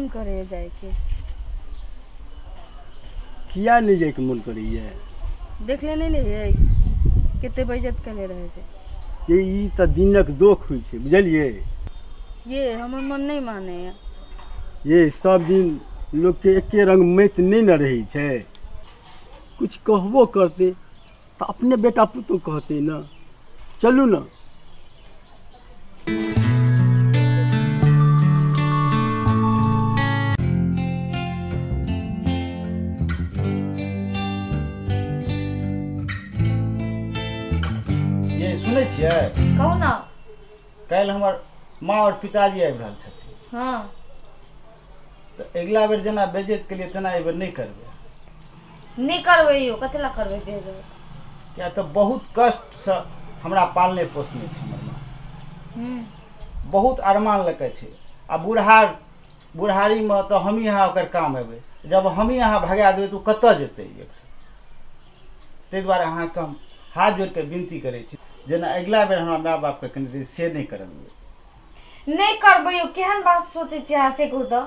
मन करे जाए के। किया नहीं जाए के मन करैया? देख ले नहीं है कितने बेइज्जत करे रहे छे। ये ई त दिनक दुख हुई छे, बुझलिए? ये हमर मन नहीं माने। ये सब दिन लोग के एके रंग मैत नहीं न रही छे। कुछ कहबो करते तो अपने बेटा पुतो कहते ना। चलू ना। सुनै छियै? कहू ना। कल हमर माँ और पिताजी आबि रहल छथिन। हाँ तो अगला बेर जेना बेइज्जत के लिए तेना एहि बेर नहीं करबै। नहीं करबै यो, कथि ला करबै बेइज्जत? क्या तो बहुत कष्ट से हमरा पालने पोसने छै हमर माँ। बहुत अरमान लके छै। आ बुढ़ारी में तो हम ही यहाँ ओकर काम एबै। जब हम ही यहाँ भगा देबै तो कतऽ जेतै एक से। ताहि दुआरे अहाँके हम हाथ जोड़ के विनती करै छी जेना अगला बेर हमरा माय बाप के कनि से नहीं करबै। नहीं करबै यो, केहन बात सोचे छी अहाँ से कहू तो।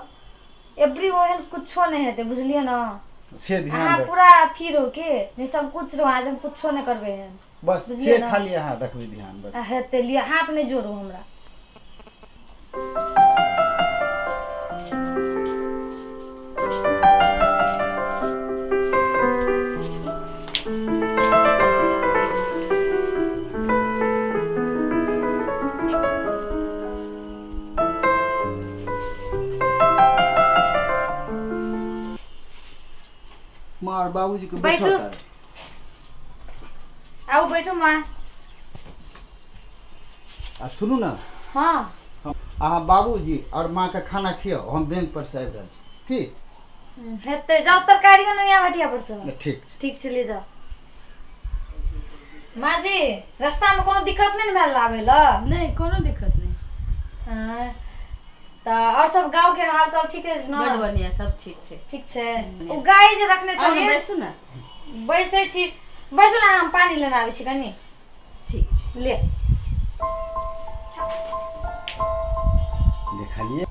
एवरी ओहन कुछो नहीं हेतै, बुझलिए ना? से ध्यान अहाँ रख। पूरा अथी रहो के नहीं सब कुछ रहो, आज हम कुछो नहीं करबै हन। बस से खाली अहाँ रखबै ध्यान बस। हेतै लिया, हाथ नहीं जोड़ू हमरा। माँ और बाबूजी को बैठो। आओ बैठो माँ। सुनू ना। हाँ अहाँ बाबूजी और माँ का खाना खियाओ, हम बैंक पर से आबि रहल छी। की हेतै जाओ, तरकारी बनैया भटिया पर से। ठीक ठीक चलिए जाओ। माँ जी रास्ता में कोनो दिक्कत नहीं भेल आवे ला? नहीं कोनो दिक्कत नहीं। हां त और सब गांव के हाल चाल ठीक है ना? बड़ बढ़िया, सब ठीक छे। ठीक छे। ओ गाय जे रखने छलिए, बैसु ना। बैसै छी, बैसु ना, हम पानी लेना आबै छी कनी। ठीक छे, ले देखलिए।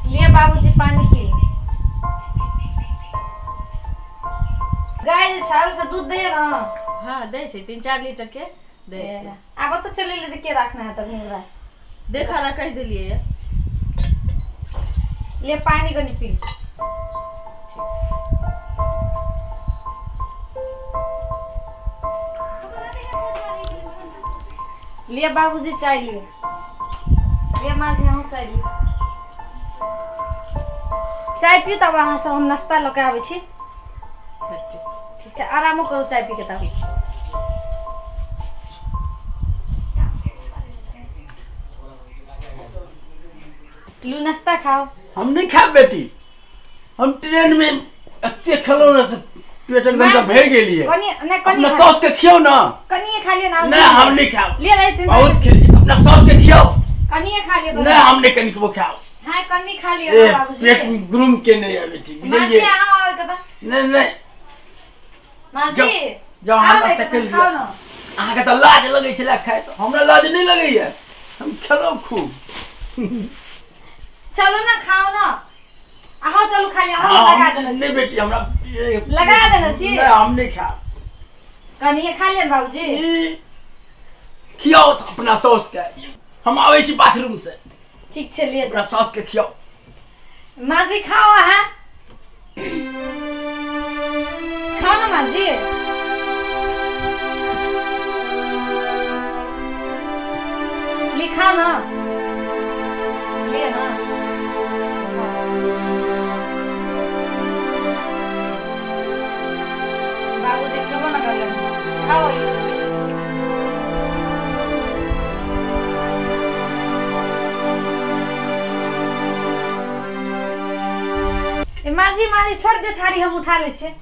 लिए बाबूजी पानी पी। गाय जे छाल से दूध दे ना? हां दे छे, 3-4 लीटर के दे छे। आब तो चले ले के रखना है तब हमरा। देखा ला कह देलिए। ले पानी कनी पी। लिए बाबूजी चाय लिए। ले माँ जी हम चाय लिए। चाय पियो तब अहाँ सब हम नाश्ता लके आबै छी। ठीक है, आराम करो चाय पी के तब। लू नाश्ता खाओ। हम नहीं खाब बेटी, हम ट्रेन में एते खिलौने से पेट एकदम से भर गेलिए। अपना सास के खियो ना। कनिए खा लिए ना। नहीं हम नहीं खाब। ले ले बहुत खेलिए, अपना सास के खियो। कनिए खा लिए। नहीं हम नहीं कनी को खाओ। हां कनी खा लिए बाबूजी। पेट में ग्रूम के नहीं है बेटी, बुझलिए? हां कदा नहीं माँ जी जाओ हम नाश्ता कर लियो। अहाँ के त लाज लगै छला खाए, तो हमरा लाज नहीं लगैया। हम खेलो खूब। चलो ना खाओ ना। आहो चलो खा लिया। लगा देना नहीं बेटी हमरा लगा देना छी। नहीं हम नहीं खा। कनिए खा लिया बाबूजी। खियाओ अपना सास के। हम आवे छी बाथरूम से। ठीक छे, लिए अपना सास के खियाओ। माँ जी खाओ। अहाँ खाओ ना माँ जी। लिखा ना, ले ना। बाबू देखो ना कर ले। खाओ ये। माँ जी छोड़ दे थारी, हम उठा ले छे।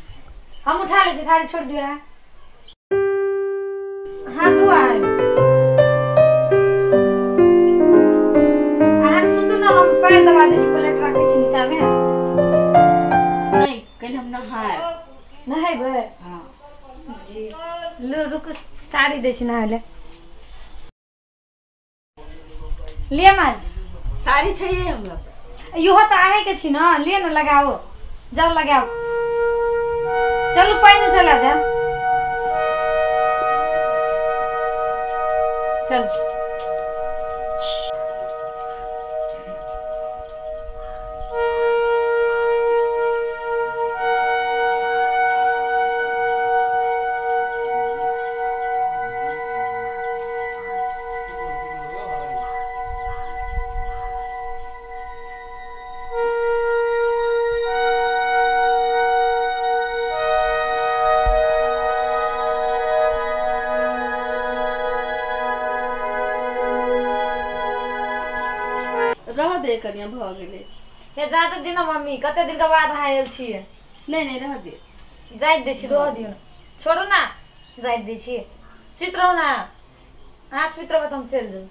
हम उठा ले छे, थारी छोड़ दिया है। हाँ तू आए। हम पैर दबा दे छी, प्लेट रखे छी नीचा में। नहीं कल हम नहाएबे। हां जी लो रुक, साड़ी दे छी नहाए ले। ले माजी साड़ी चाहिए हमरा। यो त आहे के छी ना, ले न लगाओ, जाओ लगाओ। चलो पानी चला जा। चल रह दे कनिया भ गेले। हे जा त दिन मम्मी, कते दिन के बाद आयल छिए। नहीं रह दे। जाय दे छी, रह दियो। छोड़ो ना, जाय दे छी। सुत रहो ना। हां सुत रहो त हम चल जाऊ।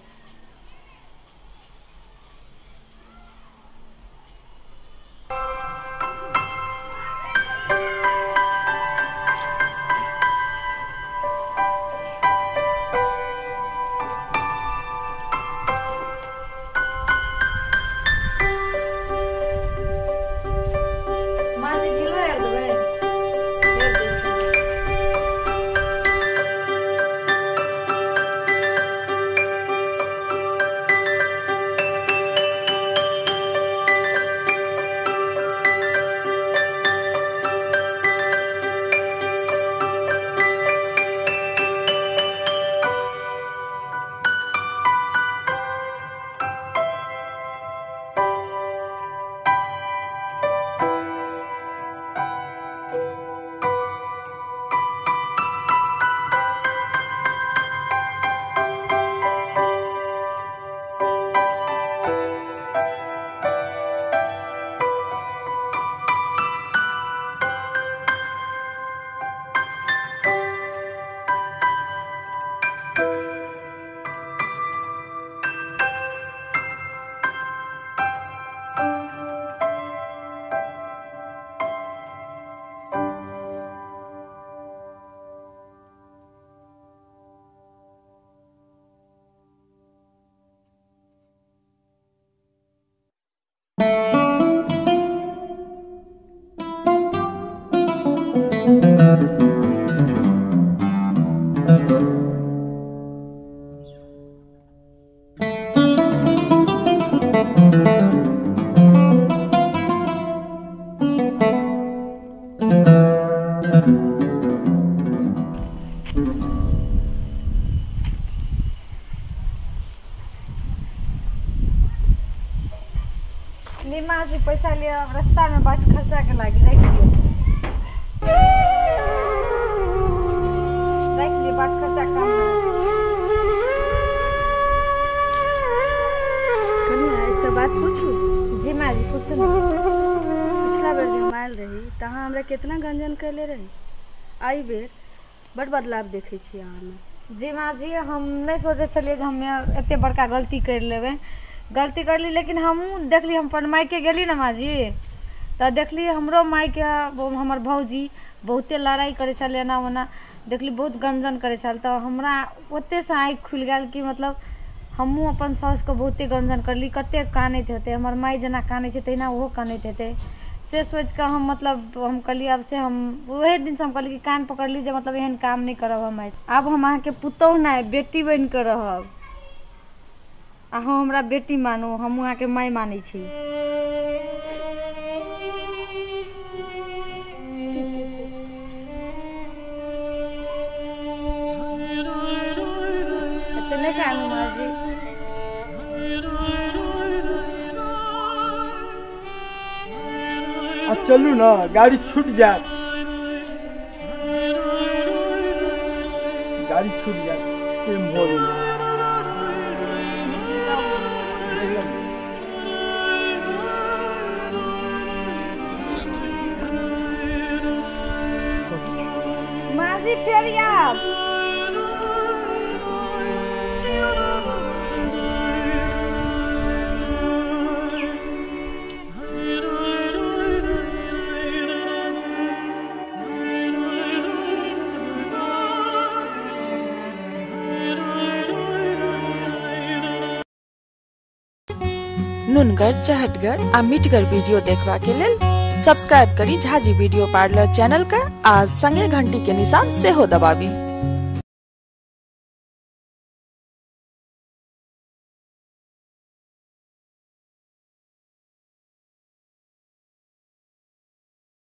लीमा जी पैसा लिया, रास्ता में बाट खर्चा के लागी रख दियो। रख लिए बाट खर्चा काम कनिया एक बात पूछू। जी माँ जी पूछू ना। पिछला बेर जब हम आयल रही तहाँ हमरा कितना गंजन कैले रही, आई बेर बड़ बदलाव देखे छी अहाँ में। जी माँ जी हम नहीं सोचे छलिए जे हम एते बड़का गलती कर लेबे। गलती कर ली, लेकिन हमहूँ देखली, हम अपन मायके गेली ना माँ जी, तो देखली हमरो मायके हमर भौजी बहुते लड़ाई करे छल, एना ओना देखली बहुत गंजन करे छल। तो हमरा ओते से आँखि खुल गया कि मतलब हमहूँ अपन साउस को बहुते गंजन करली, कते कानैत हेतै, हमर माय जेना कानै छै तहिना ओहो कानैत हेतै। से सोच के हम मतलब हम कहली अब से हम वही दिन से हम कहली कि कान पकड़ली जे मतलब एहन काम नहीं करब हम। अब हम अहाँके पुतौह नहीं बेटी बन के रहब। अहाँ हमरा बेटी मानू, हम अहाँ के माय मानै छी। नहीं कानू माँ जी। अब चलू ना, गाड़ी छूट जाए, गाड़ी छूट जाए, टाइम हो गया। माँ जी फिर यार नुनगर, चहटगर आ मीठगर वीडियो देखबा के लेल सब्सक्राइब करी झाजी वीडियो पार्लर चैनल का आ संगे घंटी के निशान से हो दबाबी।